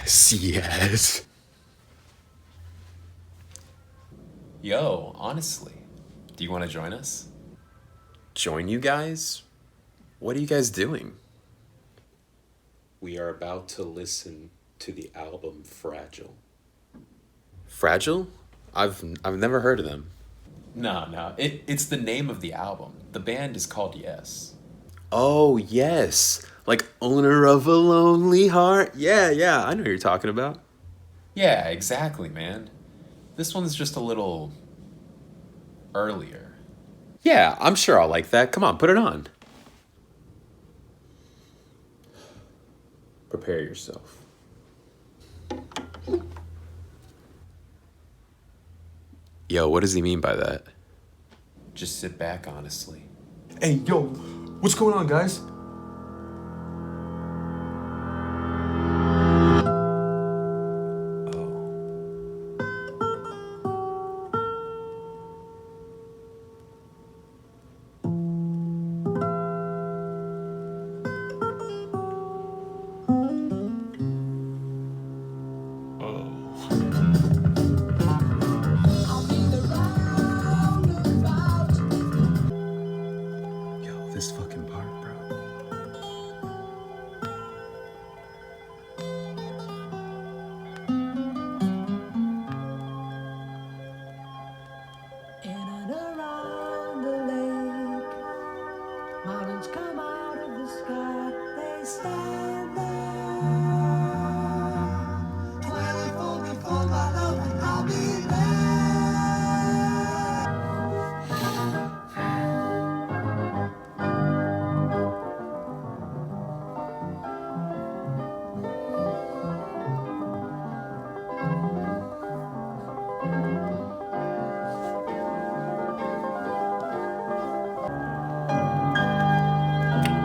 Yes, yes. Yo, honestly, do you want to join us? Join you guys? What are you guys doing? We are about to listen to the album Fragile. Fragile? I've never heard of them. No, it's the name of the album. The band is called Yes. Oh, yes. Like owner of a lonely heart. Yeah, I know what you're talking about. Yeah, exactly, man. This one's just a little earlier. Yeah, I'm sure I'll like that. Come on, put it on. Prepare yourself. Yo, what does he mean by that? Just sit back, honestly. Hey, yo, what's going on, guys? Yo, this fucking part, bro. In and around the lake, mountains come out of the sky. They stand there, 24 before my love, and I'll be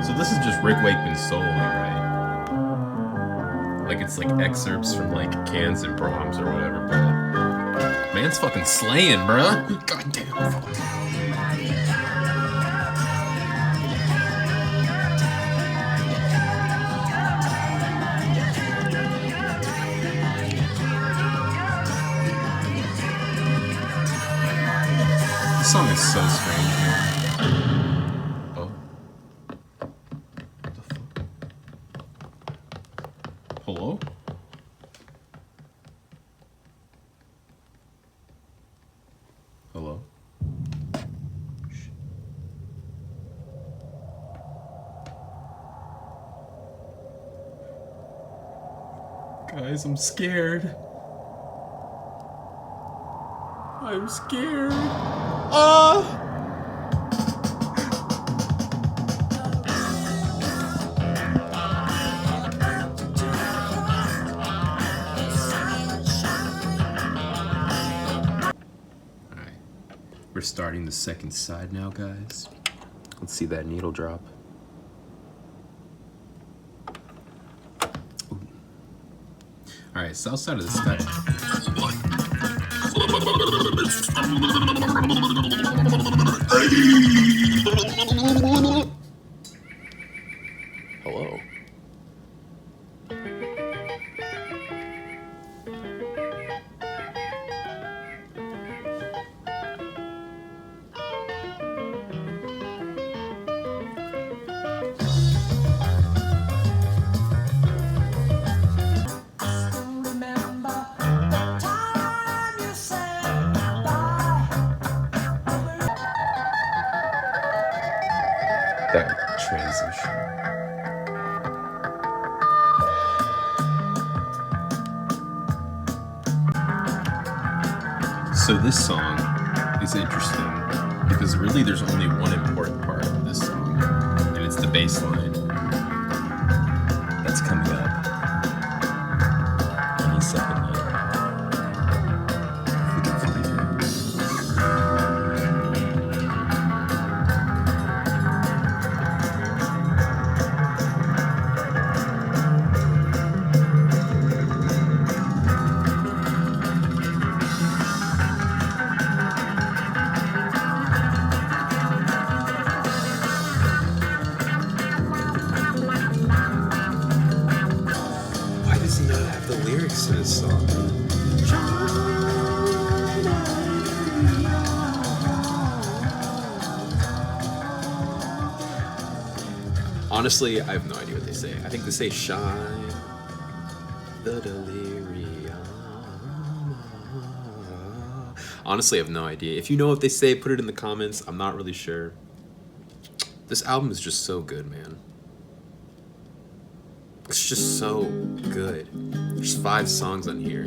So this is just Rick Wakeman soloing, right? Like it's like excerpts from like Cans and Brahms or whatever, but man's fucking slaying, bruh. God damn. This song is so strange, man. Oh. What the fuck? Hello? Hello? Shh. Guys, I'm scared. I'm scared. Ah! Alright. We're starting the second side now, guys. Let's see that needle drop. Alright, south side of the sky. Hello. remember the time you said goodbye. That transition. So this song is interesting because really there's only one important part of this song, and it's the bass line that's coming up any second now. If we can find it. voice in his song. Honestly, I have no idea what they say. I think they say shine the delirium. Honestly, I have no idea. If you know what they say, put it in the comments. I'm not really sure. This album is just so good, man. It's just so good. There's 5 songs on here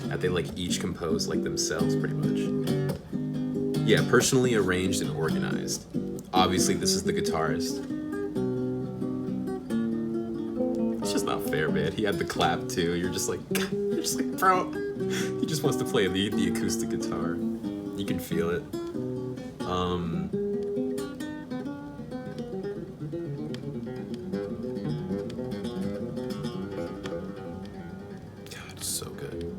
that they like each compose like themselves pretty much. Yeah, personally arranged and organized. Obviously, this is the guitarist. It's just not fair, man. He had the clap too. You're just like, bro. He just wants to play the acoustic guitar. You can feel it. God, it's so good.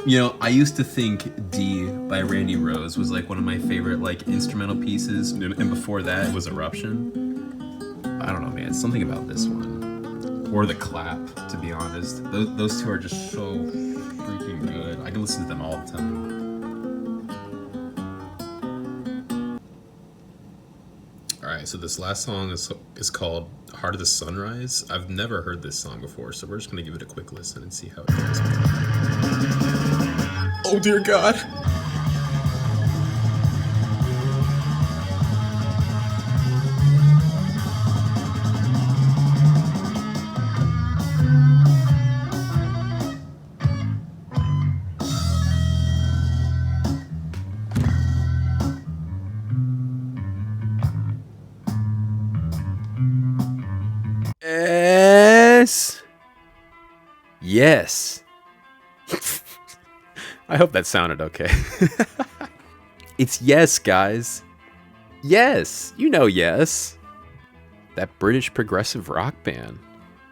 You know, I used to think D by Randy Rose was like one of my favorite like instrumental pieces, and before that it was Eruption. I don't know, man. Something about this one, or the clap. To be honest, those two are just so freaking good. I can listen to them all the time. All right, so this last song is called "Heart of the Sunrise." I've never heard this song before, so we're just gonna give it a quick listen and see how it goes. Oh dear God. Yes. Yes. I hope that sounded okay. It's Yes, guys. Yes. You know Yes. That British progressive rock band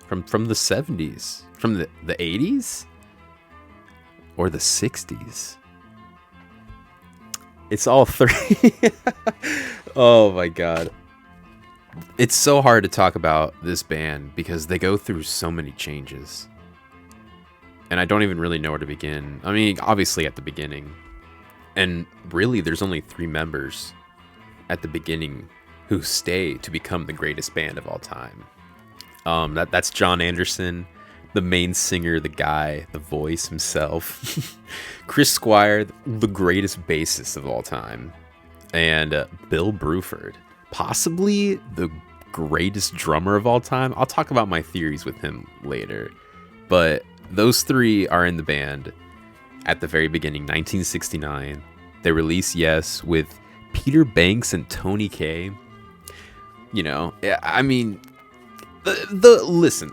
from the 70s. From the 80s? Or the 60s? It's all three. Oh my God. It's so hard to talk about this band because they go through so many changes. And I don't even really know where to begin. I mean, obviously at the beginning. And really, there's only 3 members at the beginning who stay to become the greatest band of all time. That's John Anderson, the main singer, the guy, the voice himself. Chris Squire, the greatest bassist of all time. And Bill Bruford, possibly the greatest drummer of all time. I'll talk about my theories with him later. But those 3 are in the band at the very beginning, 1969. They release Yes with Peter Banks and Tony Kaye. You know, I mean, listen.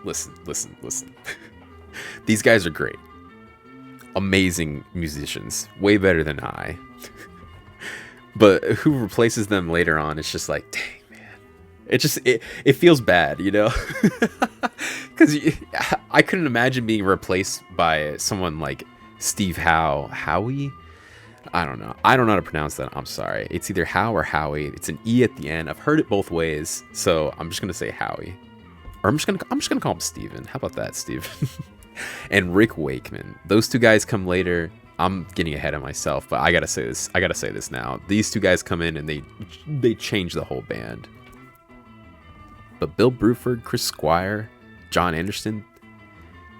These guys are great. Amazing musicians. Way better than I. But who replaces them later on, it's just like, dang, man. It feels bad, you know? Because I couldn't imagine being replaced by someone like Steve Howie? I don't know. I don't know how to pronounce that. I'm sorry. It's either Howe or Howie. It's an E at the end. I've heard it both ways, so I'm just gonna say Howie. Or I'm just gonna call him Steven. How about that, Steve? And Rick Wakeman. Those 2 guys come later. I'm getting ahead of myself, but I gotta say this now. These 2 guys come in and they change the whole band. But Bill Bruford, Chris Squire, John Anderson,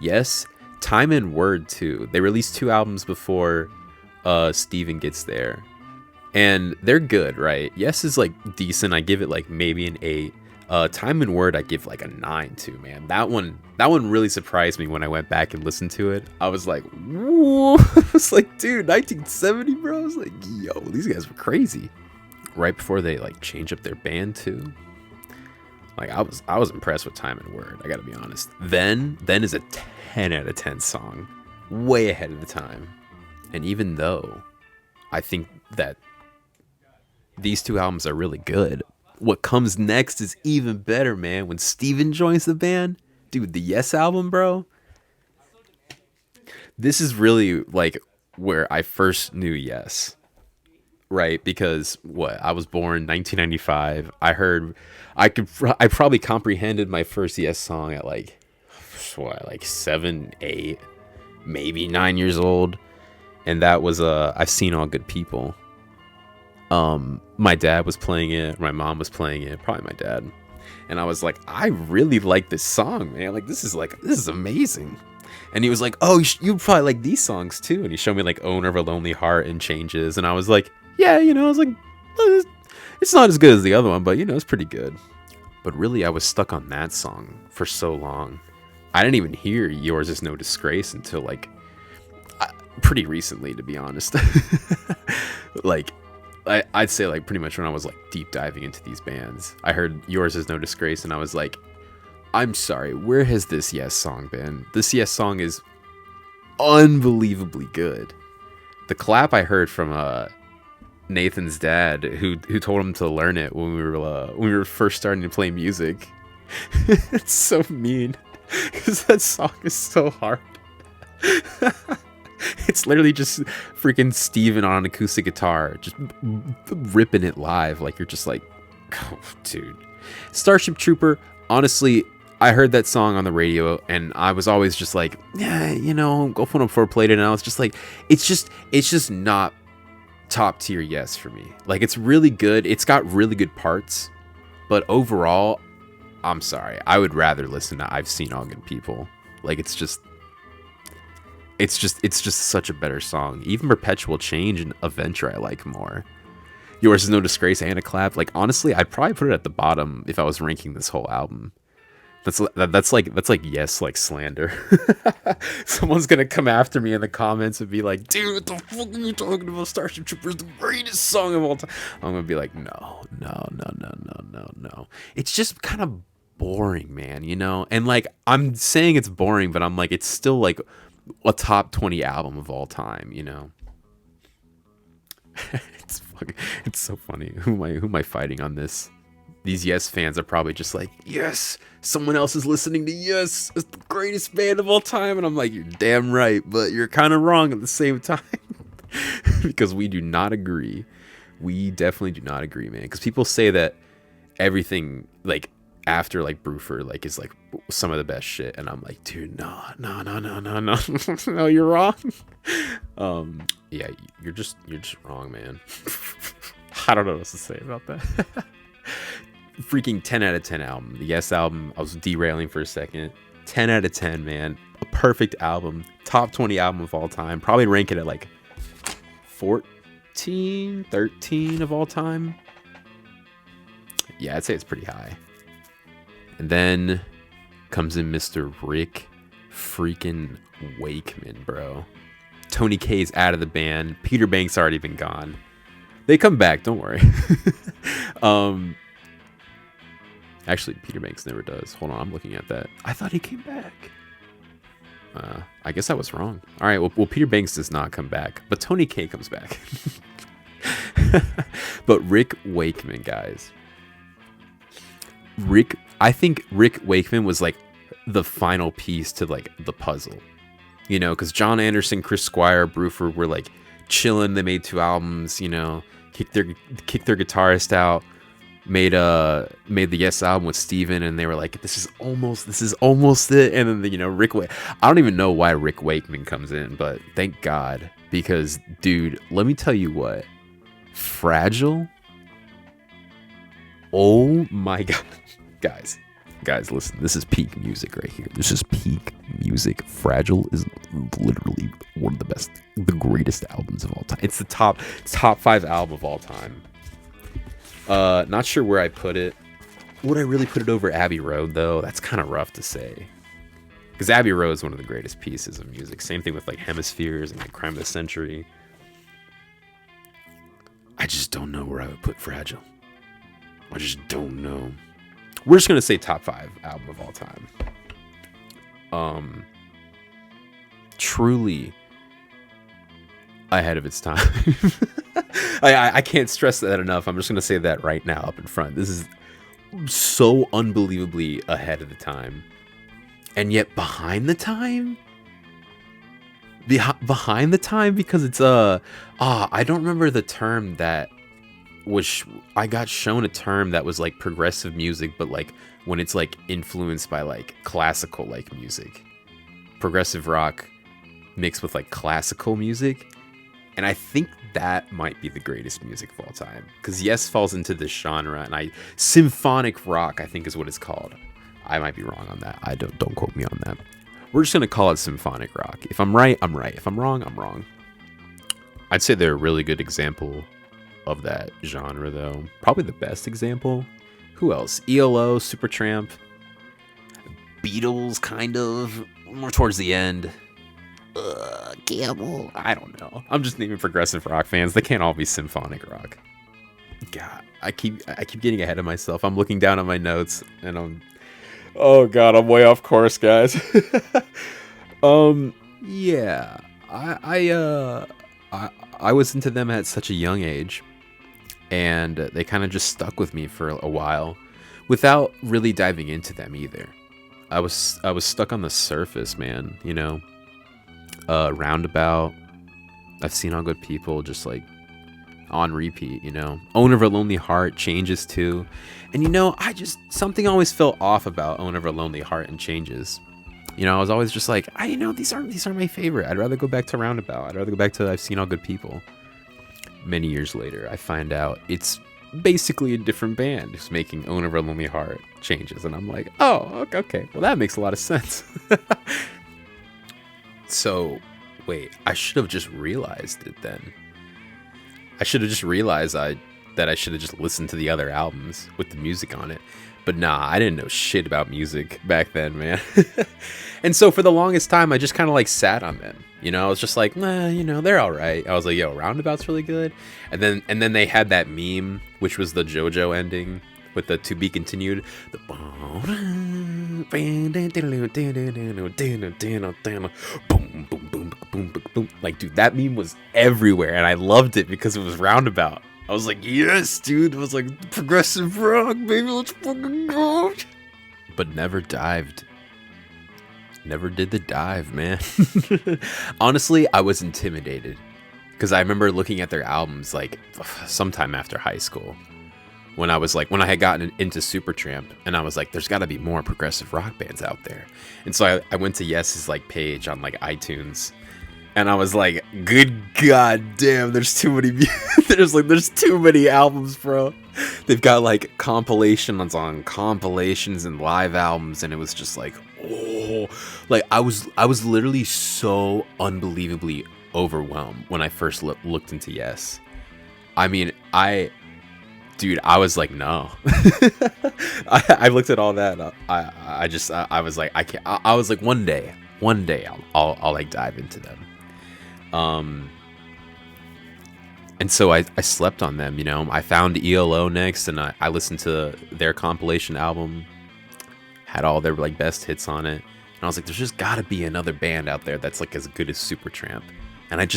Yes, Time and Word too. They released 2 albums before Steven gets there. And they're good, right? Yes is like decent. I give it like maybe an 8. Time and Word I give like a 9 to, man. That one really surprised me when I went back and listened to it. I was like, whoa. I was like, dude, 1970, bro. I was like, yo, these guys were crazy. Right before they like change up their band too. Like I was impressed with Time and Word, I gotta be honest. Then is a 10 out of 10 song. Way ahead of the time. And even though I think that these 2 albums are really good, what comes next is even better, man. When Steven joins the band, dude, the Yes album, bro. This is really like where I first knew Yes, right? Because I was born 1995. I probably comprehended my first Yes song at like 7, 8, maybe 9 years old, and that was I've Seen All Good People. My dad was playing it, my mom was playing it, probably my dad, and I was like, I really like this song, man. Like this is amazing. And he was like, oh, you probably like these songs too. And he showed me like Owner of a Lonely Heart and Changes. And I was like, yeah, I was like, it's not as good as the other one, but it's pretty good. But really, I was stuck on that song for so long. I didn't even hear Yours Is No Disgrace until like pretty recently, to be honest. Like, I'd say like pretty much when I was like deep diving into these bands, I heard Yours Is No Disgrace and I was like, I'm sorry, where has this Yes song been? This Yes song is unbelievably good. The clap I heard from Nathan's dad, who told him to learn it when we were first starting to play music. It's so mean because that song is so hard. It's literally just freaking Steven on an acoustic guitar, just ripping it live. Like you're just like, oh, dude. Starship Trooper, honestly, I heard that song on the radio and I was always just like, yeah, go for it played it. And I was just like, it's just not top tier Yes for me. Like it's really good. It's got really good parts, but overall, I'm sorry. I would rather listen to I've Seen All Good People. Like it's just such a better song. Even Perpetual Change and Adventure I like more. Yours Is No Disgrace and a clap. Like honestly, I'd probably put it at the bottom if I was ranking this whole album. That's like Yes, like slander. Someone's gonna come after me in the comments and be like, dude, what the fuck are you talking about? Starship Troopers, the greatest song of all time. I'm gonna be like, no. It's just kind of boring, man, And like I'm saying it's boring, but I'm like, it's still like a top 20 album of all time, It's so funny. Who am I fighting on this? These Yes fans are probably just like, yes, someone else is listening to Yes. It's the greatest band of all time. And I'm like, you're damn right, but you're kind of wrong at the same time. Because we do not agree. We definitely do not agree, man. Because people say that everything, like, after, like, Bruford, like, is, like, some of the best shit. And I'm like, dude, no. No, you're wrong. Yeah, you're just wrong, man. I don't know what else to say about that. Freaking 10 out of 10 album. The Yes album, I was derailing for a second. 10 out of 10, man. A perfect album. Top 20 album of all time. Probably rank it at like 14, 13 of all time. Yeah, I'd say it's pretty high. And then comes in Mr. Rick freaking Wakeman, bro. Tony Kaye's out of the band. Peter Banks already been gone. They come back, don't worry. Actually, Peter Banks never does. Hold on, I'm looking at that. I thought he came back. I guess I was wrong. All right, well, Peter Banks does not come back, but Tony Kaye comes back. But Rick Wakeman, guys. I think Rick Wakeman was like the final piece to like the puzzle. Because John Anderson, Chris Squire, Bruford were like chilling. They made 2 albums, kicked their guitarist out, made the Yes album with Steven, and they were like, this is almost it. And then Rick I don't even know why Rick Wakeman comes in, but thank God, because dude, let me tell you what, Fragile, oh my God, guys, listen, this is peak music right here. This is peak music. Fragile is literally one of the greatest albums of all time. It's the top 5 album of all time. Not sure where I put it. Would I really put it over Abbey Road though? That's kind of rough to say, because Abbey Road is one of the greatest pieces of music. Same thing with like Hemispheres and like Crime of the Century. I just don't know where I would put Fragile. I just don't know. We're just gonna say top 5 album of all time. Truly ahead of its time. I can't stress that enough. I'm just gonna say that right now up in front. This is so unbelievably ahead of the time, and yet behind the time. Behind the time because it's I don't remember the term that was. I got shown a term that was like progressive music, but like when it's like influenced by like classical like music, progressive rock mixed with like classical music. And I think that might be the greatest music of all time. Because Yes falls into this genre, and symphonic rock, I think is what it's called. I might be wrong on that. Don't quote me on that. We're just gonna call it symphonic rock. If I'm right, I'm right. If I'm wrong, I'm wrong. I'd say they're a really good example of that genre, though. Probably the best example. Who else? ELO, Supertramp, Beatles, kind of. More towards the end. Camel. I don't know. I'm just naming progressive rock fans. They can't all be symphonic rock. God, I keep getting ahead of myself. I'm looking down at my notes, and oh God, I'm way off course, guys. Yeah, I was into them at such a young age, and they kind of just stuck with me for a while, without really diving into them either. I was stuck on the surface, man. You know. Roundabout, I've Seen All Good People, just like on repeat, you know. Owner of a Lonely Heart, Changes too. And you know, something always felt off about Owner of a Lonely Heart and Changes. You know, I was always just like, these aren't my favorite. I'd rather go back to Roundabout. I'd rather go back to I've Seen All Good People. Many years later, I find out it's basically a different band who's making Owner of a Lonely Heart, Changes. And I'm like, oh, okay. Well, that makes a lot of sense. So, wait, I should have just realized it then. I should have just realized that I should have just listened to the other albums with the music on it. But nah, I didn't know shit about music back then, man. And so for the longest time, I just kind of like sat on them. You know, I was just like, nah, you know, they're all right. I was like, yo, Roundabout's really good. And then they had that meme, which was the JoJo ending with the To Be Continued. The boom, boom, boom, boom, boom, boom. Like, dude, that meme was everywhere, and I loved it because it was Roundabout. I was like, yes, dude. I was like, progressive rock, baby, let's fucking go. But never dived. Never did the dive, man. Honestly, I was intimidated because I remember looking at their albums like sometime after high school. When I had gotten into Supertramp, and I was like, there's got to be more progressive rock bands out there. And so I went to Yes's like page on like iTunes, and I was like, good god damn, there's too many there's too many albums, bro. They've got like compilations on compilations and live albums, and it was just like, oh, like I was literally so unbelievably overwhelmed when I first looked into Yes. I mean, Dude, I was like, no. I looked at all that. I was like, I can't. I was like, one day, I'll like dive into them. And so I slept on them. You know, I found ELO next, and I listened to their compilation album. Had all their like best hits on it, and I was like, there's just got to be another band out there that's like as good as Supertramp. And I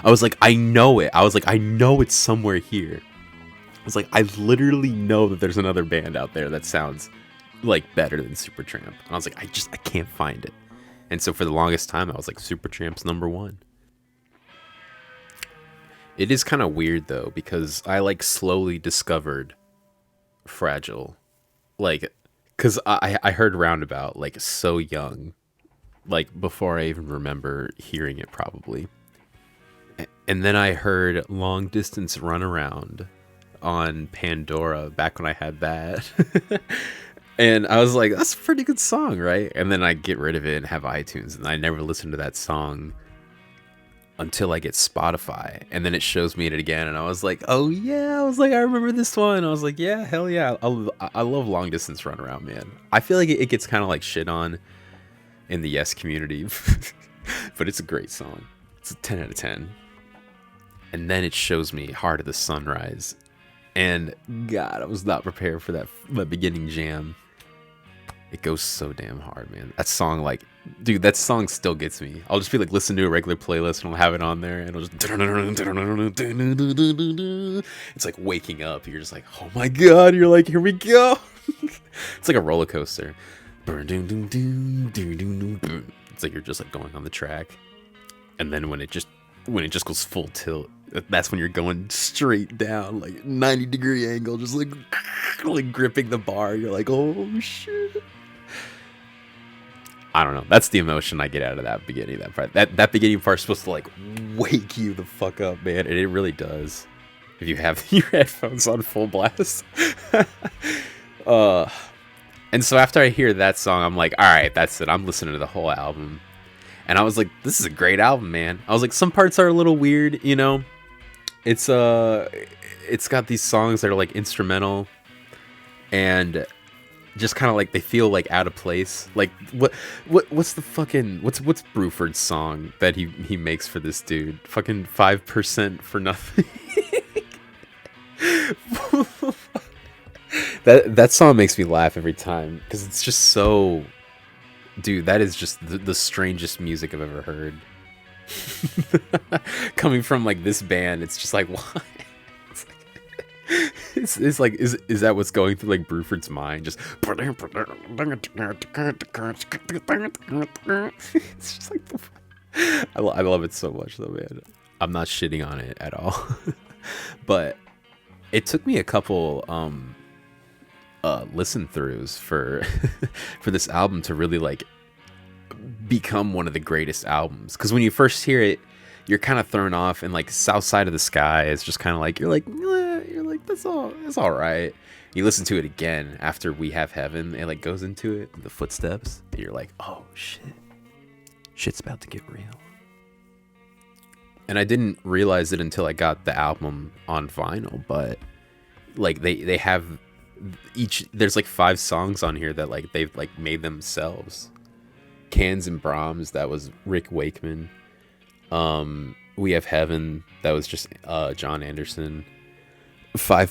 was like, I know it. I was like, I know it's somewhere here. I was like, I literally know that there's another band out there that sounds like better than Supertramp. And I was like, I can't find it. And so for the longest time, I was like, Supertramp's number one. It is kind of weird though, because I like slowly discovered Fragile. Like, cause I heard Roundabout like so young, like before I even remember hearing it probably. And then I heard Long Distance Runaround on Pandora back when I had that. And I was like, that's a pretty good song, right? And then I get rid of it and have iTunes, and I never listen to that song until I get Spotify, and then it shows me it again, and I was like, oh yeah, I was like, I remember this one. I was like, yeah, hell yeah, I love Long Distance Runaround, man. I feel like it gets kind of like shit on in the Yes community, but it's a great song. It's a 10 out of 10. And then it shows me Heart of the Sunrise. And God, I was not prepared for that beginning jam. It goes so damn hard, man. That song, like, dude, that song still gets me. I'll just be like, listen to a regular playlist and I'll have it on there and it'll just. It's like waking up. You're just like, oh my god. You're like, here we go. It's like a roller coaster. It's like you're just like going on the track. And then when it just goes full tilt, that's when you're going straight down, like 90-degree angle, just like gripping the bar. You're like, oh shit. I don't know. That's the emotion I get out of that beginning. That part. That beginning part's supposed to like wake you the fuck up, man, and it really does. If you have your headphones on full blast. And so after I hear that song, I'm like, all right, that's it. I'm listening to the whole album. And I was like, this is a great album, man. I was like, some parts are a little weird, you know. It's got these songs that are like instrumental and just kind of like they feel like out of place. Like what's the fucking what's Bruford's song that he makes for this dude? Fucking 5% for nothing. That song makes me laugh every time because it's just so, dude, that is just the strangest music I've ever heard. Coming from like this band, it's just like, why? It's like, is that what's going through like Bruford's mind? Just it's just like I love it so much though, man. I'm not shitting on it at all. But it took me a couple listen throughs for this album to really like become one of the greatest albums. Because when you first hear it, you're kind of thrown off, and like South Side of the Sky is just kind of like you're like that's all right. You listen to it again after We Have Heaven, it like goes into it, the footsteps, and you're like, oh shit's about to get real. And I didn't realize it until I got the album on vinyl, but like they have there's like 5 songs on here that like they've like made themselves. Cans and Brahms, that was Rick Wakeman. We Have Heaven, that was just John Anderson. I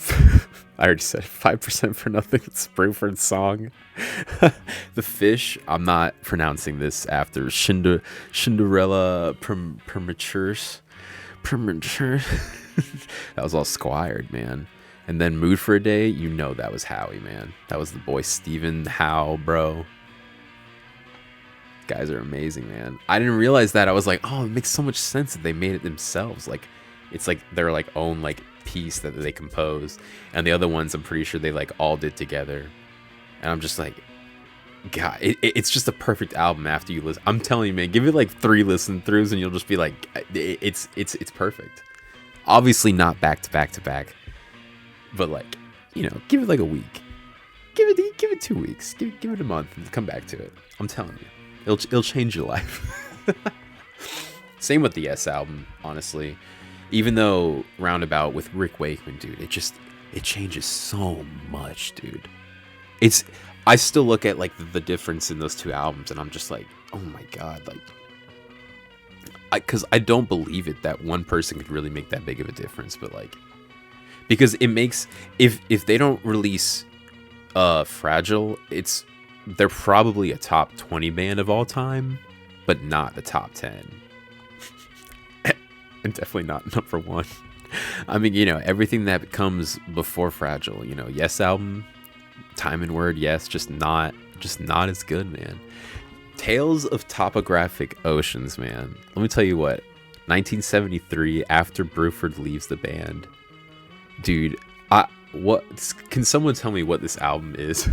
already said 5% for nothing. It's Bruford's song. The Fish, I'm not pronouncing this after Cinderella Prematures. That was all squired, man. And then Mood for a Day, you know that was Howie, man. That was the boy Stephen Howe, bro. Guys are amazing, man. I didn't realize that. I was like, oh, it makes so much sense that they made it themselves. Like, it's like their like own like piece that they composed, and the other ones I'm pretty sure they like all did together. And I'm just like, God, it's just a perfect album after you listen. I'm telling you, man, give it like 3 listen throughs and you'll just be like, it's perfect. Obviously not back to back, but like, you know, give it like a week, give it 2 weeks, give it a month, and come back to it. I'm telling you, it'll change your life. Same with the Yes album, honestly. Even though Roundabout with Rick Wakeman, dude, it changes so much, dude. I still look at like the difference in those 2 albums, and I'm just like, oh my god, like, because I don't believe it that one person could really make that big of a difference, but like, because it makes if they don't release Fragile, they're probably a top 20 band of all time, but not the top 10. And definitely not number 1. I mean, you know, everything that comes before Fragile, you know, Yes album, Time and Word, yes, just not as good, man. Tales of Topographic Oceans, man. Let me tell you what, 1973, after Bruford leaves the band, dude, can someone tell me what this album is?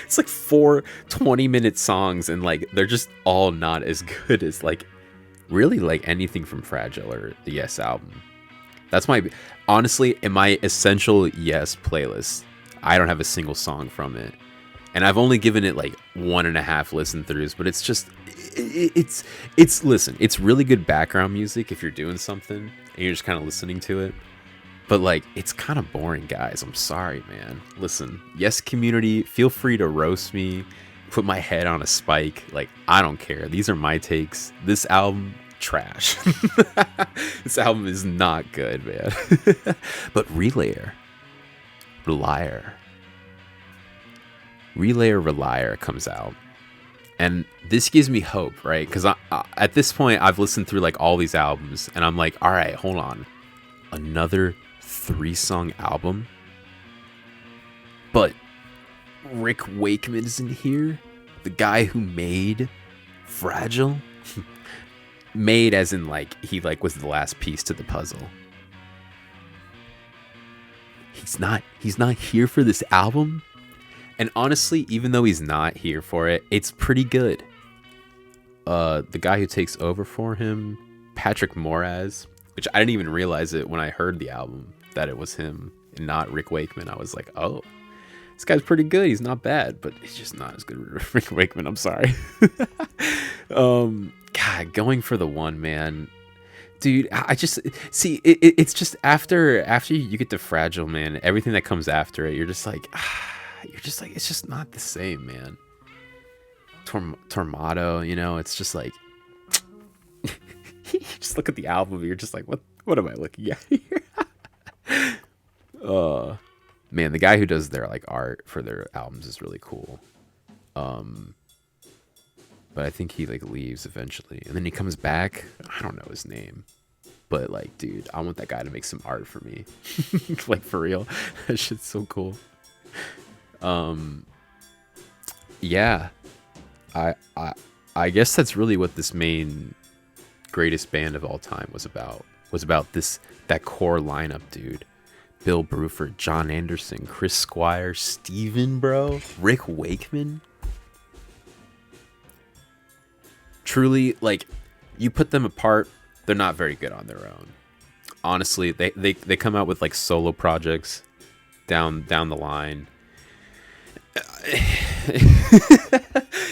It's like 4 20-minute songs, and like they're just all not as good as like really like anything from Fragile or the Yes album. That's honestly, in my essential Yes playlist, I don't have a single song from it, and I've only given it like 1.5 listen throughs, but it's just listen, it's really good background music if you're doing something and you're just kind of listening to it, but like it's kind of boring, guys. I'm sorry, man. Listen, Yes community, feel free to roast me, put my head on a spike, like I don't care. These are my takes. This album, trash. This album is not good, man. But Reliar, Relay or Relier comes out. And this gives me hope, right? Because at this point, I've listened through like all these albums, and I'm like, all right, hold on. Another 3-song album? But Rick Wakeman is in here? The guy who made Fragile? Made as in like, he like was the last piece to the puzzle. He's not here for this album? And honestly, even though he's not here for it, it's pretty good. The guy who takes over for him, Patrick Moraz, which I didn't even realize it when I heard the album, that it was him and not Rick Wakeman. I was like, oh, this guy's pretty good. He's not bad, but he's just not as good as Rick Wakeman. I'm sorry. God, going for the one, man. Dude, I just see it's just after you get to Fragile, man, everything that comes after it, you're just like it's just not the same, man. Tormato, you know, it's just like you just look at the album, you're just like, what am I looking at here? Man, the guy who does their like art for their albums is really cool. But I think he like leaves eventually, and then he comes back. I don't know his name, but like, dude, I want that guy to make some art for me. Like, for real. That shit's so cool. Yeah, I guess that's really what this main greatest band of all time was about. That core lineup, dude. Bill Bruford, John Anderson, Chris Squire, Steven, bro, Rick Wakeman. Truly, like, you put them apart, they're not very good on their own. Honestly, they come out with like solo projects down the line.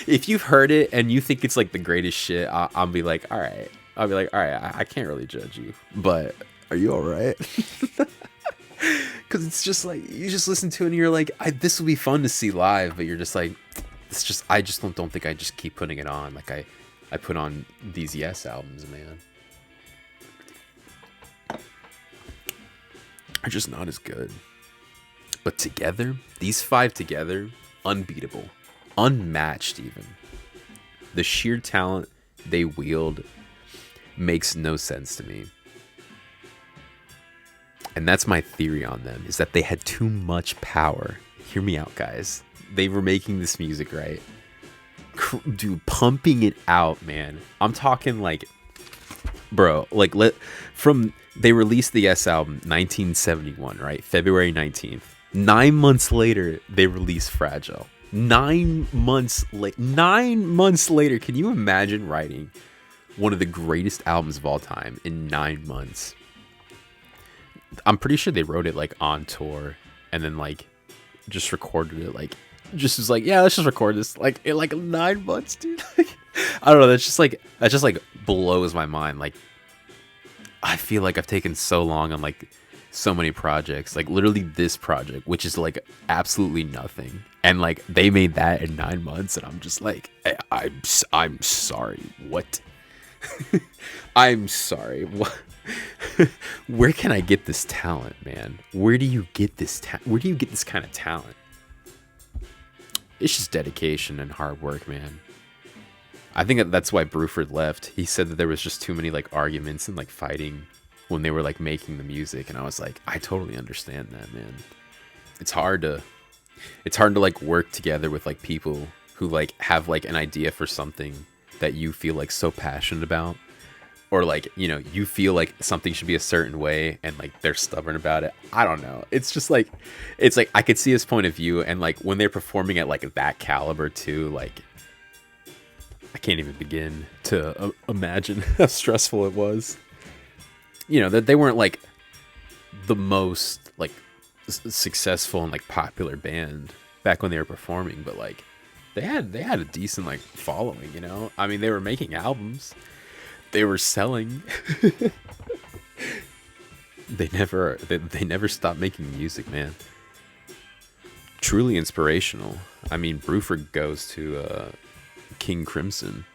If you've heard it and you think it's like the greatest shit, I'll be like, all right. I can't really judge you, but are you all right? Because it's just like, you just listen to it and you're like, this will be fun to see live, but you're just like, I just don't think I just keep putting it on like I put on these Yes albums, man. Are just not as good. But together, these 5 together, unbeatable, unmatched even. The sheer talent they wield makes no sense to me. And that's my theory on them, is that they had too much power. Hear me out, guys. They were making this music, right? Dude, pumping it out, man. I'm talking like, bro, like they released the Yes album 1971, right? February 19th. 9 months later, they released Fragile. 9 months later, can you imagine writing one of the greatest albums of all time in 9 months? I'm pretty sure they wrote it like on tour and then like just recorded it, like just was like, yeah, let's just record this like in like 9 months, dude. I don't know, that just like blows my mind. Like, I feel like I've taken so long on like so many projects, like literally this project, which is like absolutely nothing, and like they made that in 9 months, and I'm just like, I'm sorry, what? I'm sorry, what? Where can I get this talent, man? Where do you get this where do you get this kind of talent? It's just dedication and hard work, man. I think that's why Bruford left. He said that there was just too many like arguments and like fighting when they were like making the music, and I was like, I totally understand that, man. It's hard to like work together with like people who like have like an idea for something that you feel like so passionate about, or like, you know, you feel like something should be a certain way and like they're stubborn about it. I don't know. It's just like, it's like I could see his point of view, and like when they're performing at like that caliber too, like I can't even begin to imagine how stressful it was. You know, that they weren't like the most like successful and like popular band back when they were performing, but like they had a decent like following, you know? I mean, they were making albums. They were selling. They never stopped making music, man. Truly inspirational. I mean, Bruford goes to King Crimson,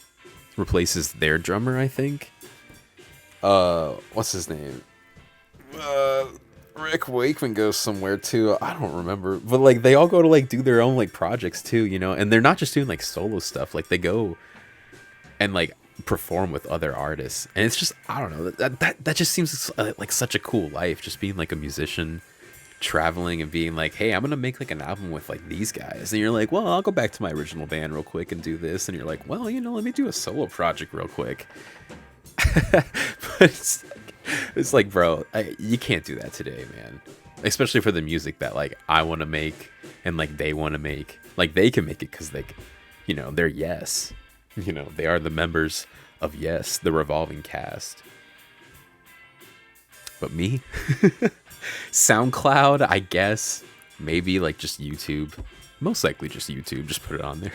replaces their drummer, I think. What's his name? Rick Wakeman goes somewhere too. I don't remember, but like they all go to like do their own like projects too, you know. And they're not just doing like solo stuff. Like they go and like perform with other artists, and it's just I don't know that just seems like such a cool life. Just being like a musician, traveling and being like, hey, I'm gonna make like an album with like these guys, and you're like, well, I'll go back to my original band real quick and do this, and you're like, well, you know, let me do a solo project real quick. But it's like, bro, you can't do that today, man. Especially for the music that like I want to make and like they want to make. Like they can make it because they, you know, they're Yes. You know, they are the members of Yes, the revolving cast. But me, SoundCloud, I guess, maybe like just YouTube. Most likely just YouTube. Just put it on there.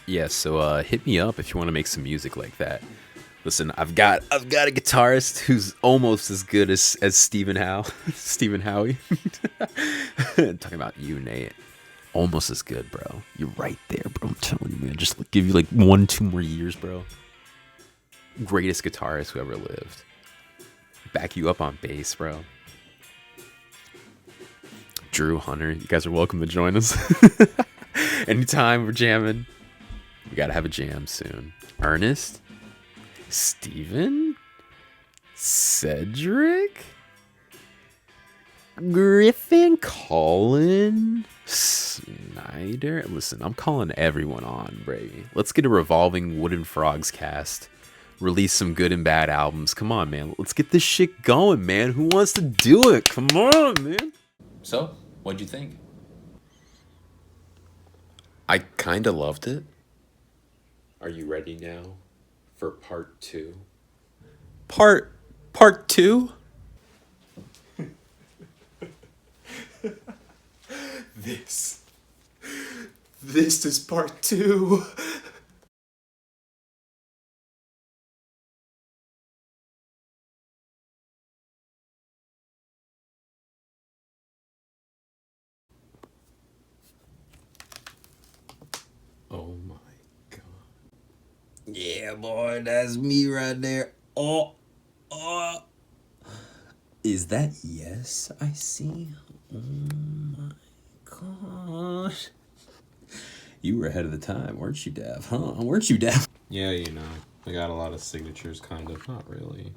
Yeah, so hit me up if you want to make some music like that. Listen, I've got a guitarist who's almost as good as Stephen Howe. Stephen Howie. Talking about you, Nate. Almost as good, bro. You're right there, bro. I'm telling you, man. Just give you like 1-2 more years, bro. Greatest guitarist who ever lived. Back you up on bass, bro. Drew, Hunter, you guys are welcome to join us. Anytime we're jamming. We gotta have a jam soon. Ernest? Steven? Cedric? Griffin? Colin? Snyder? Listen, I'm calling everyone on, Brady. Let's get a revolving Wooden Frogs cast. Release some good and bad albums. Come on, man. Let's get this shit going, man. Who wants to do it? Come on, man. So, what'd you think? I kind of loved it. Are you ready now for part 2? Part 2? This is part 2. Oh my god. Yeah, boy, that's me right there. Oh. Is that Yes I see? Oh my gosh. You were ahead of the time, weren't you, Dav? Huh? Weren't you, Dav? Yeah, you know, I got a lot of signatures, kind of. Not really.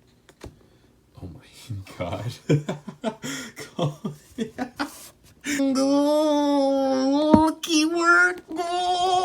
Oh my god. Go, keyword, go.